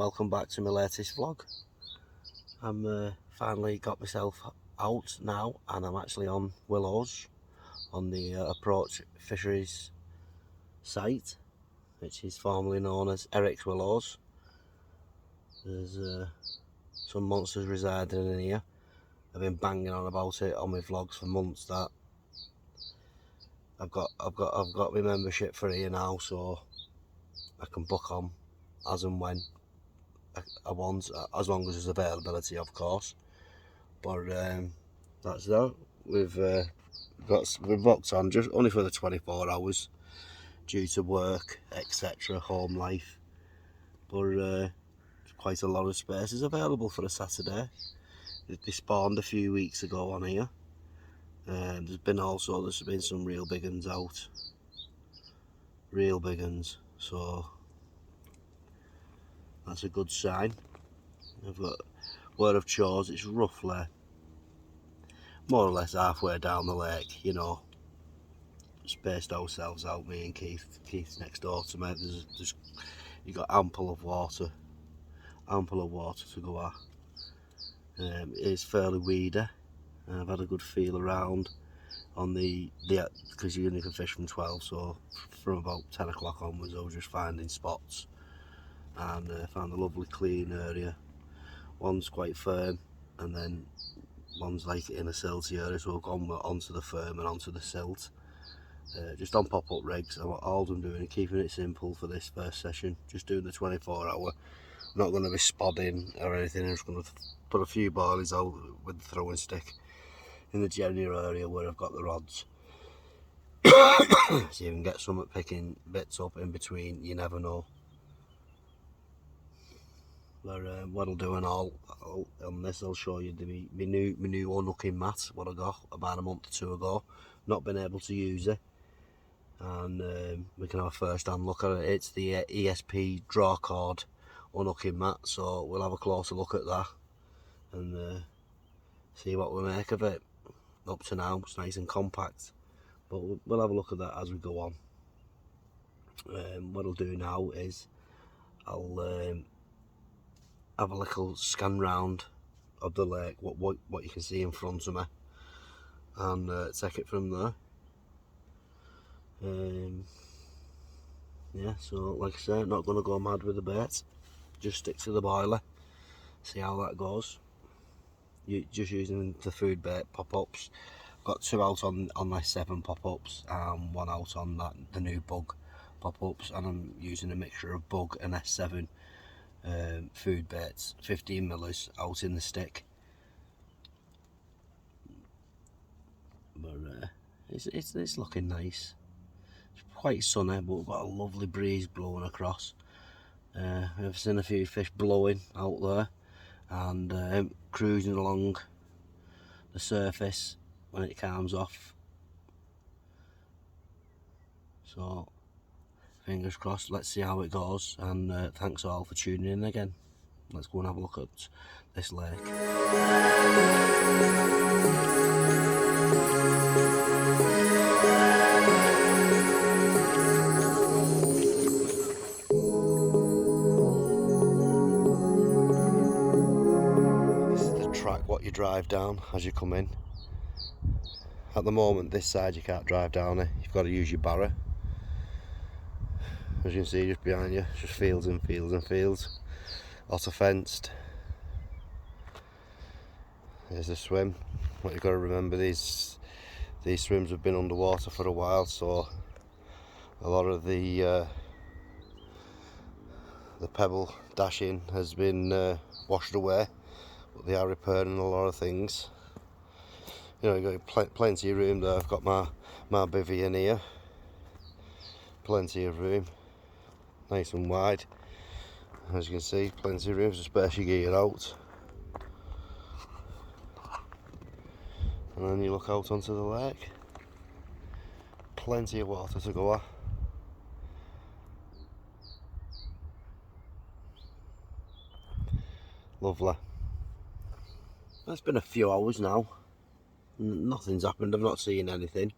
welcome back to my latest vlog. I'm finally got myself out now, and I'm actually on Willows on the Approach Fisheries site, which is formerly known as Eric's Willows. There's some monsters residing in here. I've been banging on about it on my vlogs for months that I've got my membership for here now, so I can book on as and when I want, as long as there's availability, of course. But that's that. We've booked on just only for the 24 hours due to work, etc., home life. But quite a lot of spaces available for a Saturday. They spawned a few weeks ago on here. There's been some real big uns out, real big uns. So that's a good sign. I've got where I've chose. It's roughly more or less halfway down the lake, you know. Spaced ourselves out, me and Keith. Keith's next door to me. You got ample of water to go at. It is fairly weedy. I've had a good feel around on because you only can fish from 12, so from about 10 o'clock onwards I was just finding spots, and found a lovely clean area. One's quite firm, and then one's like in a silty area, so we've gone onto the firm and onto the silt. Just on pop-up rigs. All I'm doing is keeping it simple for this first session, just doing the 24-hour. I'm not going to be spodding or anything. I'm just going to put a few boilies out with the throwing stick in the general area where I've got the rods. So you can get some at picking bits up in between, you never know. But what I'll do on this, I'll show you my new unhooking mat, what I got about a month or two ago. Not been able to use it, and we can have a first hand look at it. It's the ESP draw cord unhooking mat, so we'll have a closer look at that and see what we make of it. Up to now it's nice and compact, but we'll have a look at that as we go on. What I'll do now is I'll have a little scan round of the lake, what you can see in front of me, and take it from there. Yeah, so like I say, not going to go mad with the bait, just stick to the boiler, see how that goes. Just using the food bait pop-ups. Got 2 out on my 7 pop-ups and 1 out on the new bug pop-ups, and I'm using a mixture of bug and S7 food baits, 15 millers out in the stick. But it's looking nice. It's quite sunny, but we've got a lovely breeze blowing across. I've seen a few fish blowing out there, and cruising along the surface when it calms off. So fingers crossed, let's see how it goes, and thanks all for tuning in again. Let's go and have a look at this lake. What you drive down as you come in. At the moment, this side you can't drive down it, you've got to use your barrow. As you can see just behind you, just fields and fields and fields. Lots of fenced. There's the swim. What you've got to remember, these swims have been underwater for a while, so a lot of the pebble dashing has been washed away. But they are repairing a lot of things. You know, you've got plenty of room there. I've got my bivvy in here. Plenty of room. Nice and wide. As you can see, plenty of room to space your gear out. And then you look out onto the lake. Plenty of water to go at. Lovely. It's been a few hours now. Nothing's happened. I've not seen anything.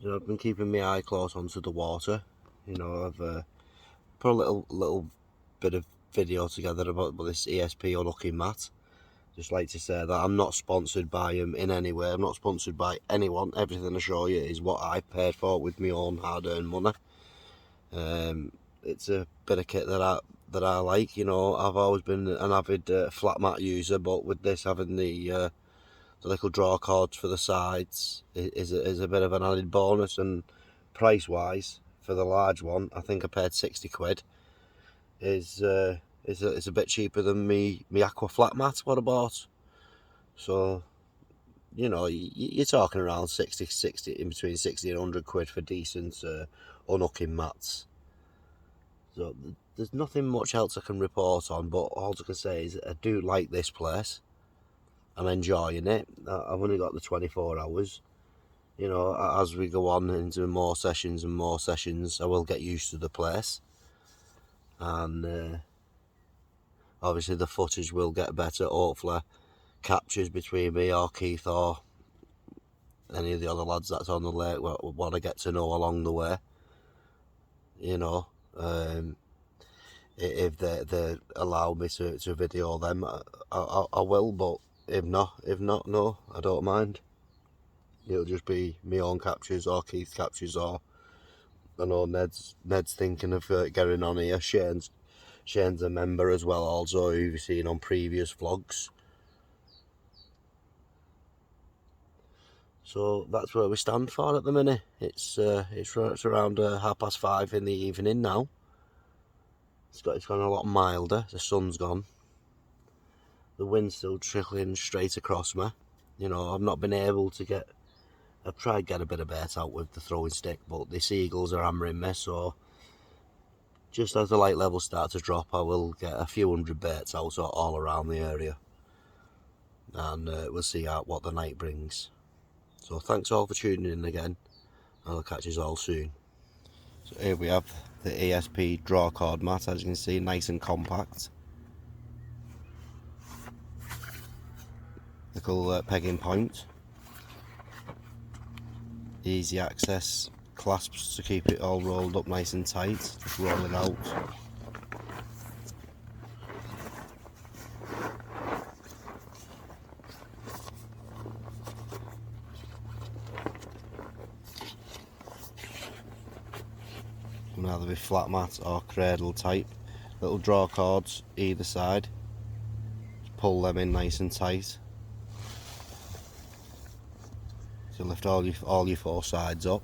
You know, I've been keeping my eye close onto the water. You know, I've put a little bit of video together about this ESP unhooking mat. Just like to say that I'm not sponsored by them in any way. I'm not sponsored by anyone. Everything I show you is what I paid for with my own hard-earned money. It's a bit of kit that I like. You know, I've always been an avid flat mat user, but with this having the little draw cords for the sides is a bit of an added bonus. And price wise for the large one, I think I paid 60 quid. It's a bit cheaper than me aqua flat mat what I bought. So, you know, you're talking around 60 in between 60 and 100 quid for decent unhooking mats. So there's nothing much else I can report on, but all I can say is I do like this place. I'm enjoying it. I've only got the 24 hours. You know, as we go on into more sessions and more sessions, I will get used to the place. And obviously the footage will get better. Hopefully captures between me or Keith or any of the other lads that's on the lake want to get to know along the way. You know, if they allow me to video them, I will, but if not, no, I don't mind. It'll just be my own captures or Keith's captures, or I know Ned's thinking of getting on here. Shane's a member as well, also, who you've seen on previous vlogs. So that's where we stand for at the minute. It's around 5:30 in the evening now. It's gone a lot milder. The sun's gone. The wind's still trickling straight across me. You know, I've not been able to get. I've tried to get a bit of bait out with the throwing stick, but the seagulls are hammering me. So just as the light levels start to drop, I will get a few hundred baits out all around the area, and we'll see what the night brings. So thanks all for tuning in again. I'll catch you all soon. So here we have the ESP draw cord mat, as you can see, nice and compact. Little pegging point. Easy access clasps to keep it all rolled up nice and tight. Just roll it out. Can either be flat mat or cradle type. Little draw cords either side. Just pull them in nice and tight to lift all your four sides up.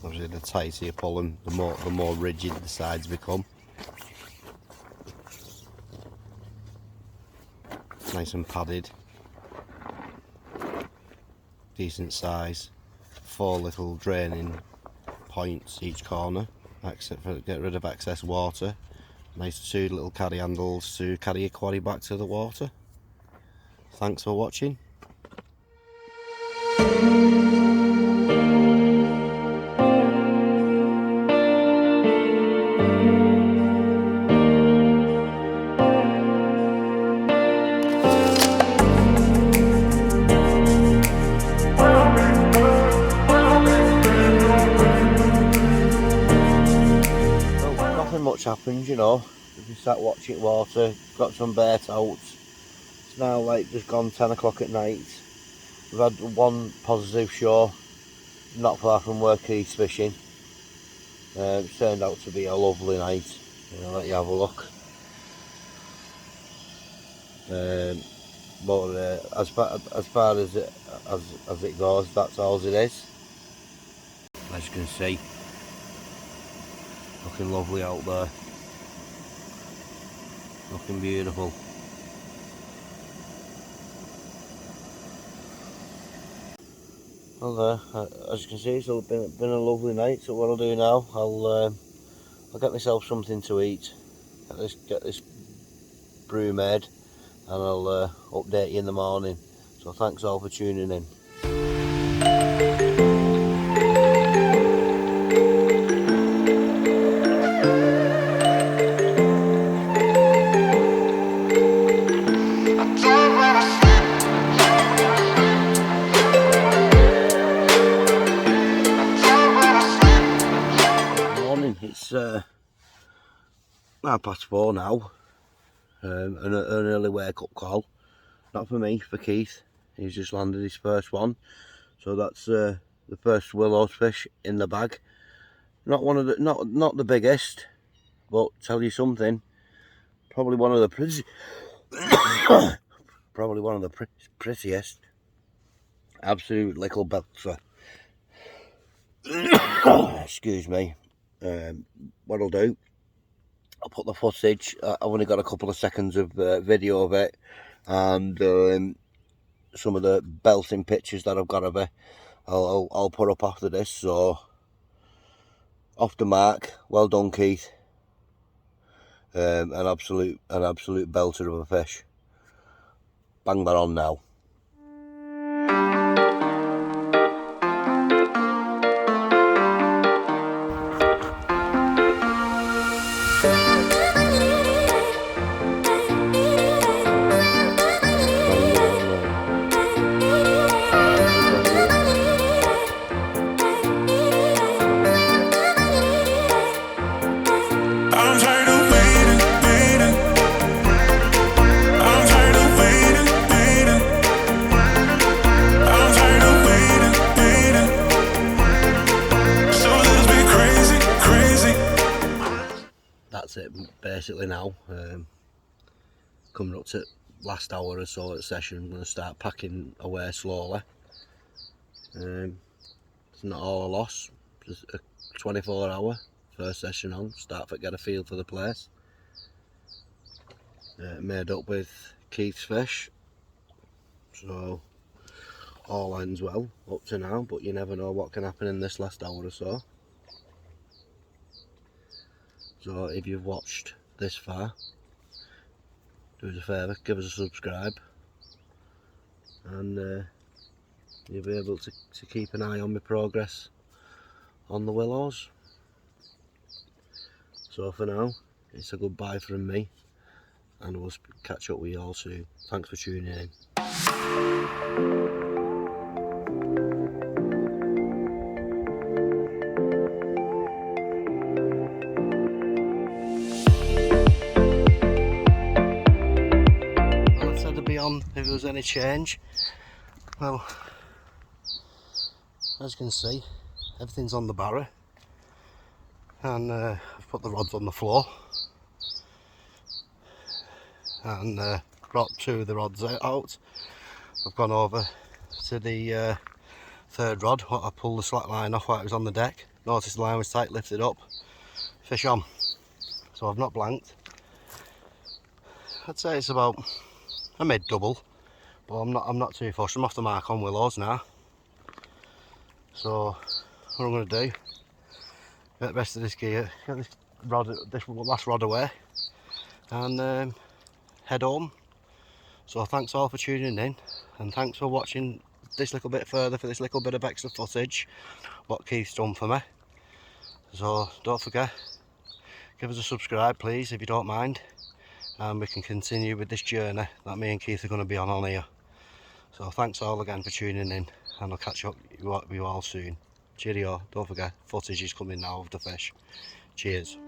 Obviously, the tighter you pull them, the more rigid the sides become. Nice and padded. Decent size. 4 little draining points each corner, get rid of excess water. Nice 2 little carry handles to carry your quarry back to the water. Thanks for watching. Much happens, you know. We sat watching water, got some bait out. It's now like just gone 10 o'clock at night. We've had one positive show, not far from where Keith's fishing. It turned out to be a lovely night. I'll let you have a look. But as far as it goes, that's all it is. As you can see, looking lovely out there, looking beautiful. Well there, as you can see, it's been a lovely night. So what I'll do now, I'll get myself something to eat, get this brew made, and I'll update you in the morning. So thanks all for tuning in. 4:30 now. An early wake up call. Not for me, for Keith. He's just landed his first one. So that's the first Willows fish in the bag. Not one of the not the biggest, but tell you something. Probably one of the prettiest. Absolute little belter. Excuse me. What I'll do, I'll put the footage. I've only got a couple of seconds of video of it, and some of the belting pictures that I've got of it. I'll put up after this. So off the mark. Well done, Keith. An absolute belter of a fish. Bang that on now. That's it basically now. Coming up to last hour or so at session, I'm going to start packing away slowly. It's not all a loss, just a 24-hour first session on, start to get a feel for the place. Made up with Keith's fish, so all ends well up to now, but you never know what can happen in this last hour or so. So if you've watched this far, do us a favour, give us a subscribe, and you'll be able to keep an eye on my progress on the Willows. So for now, it's a goodbye from me, and we'll catch up with you all soon. Thanks for tuning in. If there was any change, well, as you can see, everything's on the barrow, and I've put the rods on the floor, and brought 2 of the rods out. I've gone over to the 3rd rod. I pulled the slack line off while it was on the deck, noticed the line was tight, lifted up, fish on. So I've not blanked. I'd say it's about a mid double, but I'm not too fussed. I'm off the mark on Willows now. So what I'm going to do, get the rest of this gear, get this last rod away, and head home. So thanks all for tuning in, and thanks for watching this little bit further for this little bit of extra footage what Keith's done for me. So don't forget, give us a subscribe please if you don't mind, and we can continue with this journey that me and Keith are going to be on here. So thanks all again for tuning in, and I'll catch up with you all soon. Cheerio. Don't forget, footage is coming now of the fish. Cheers.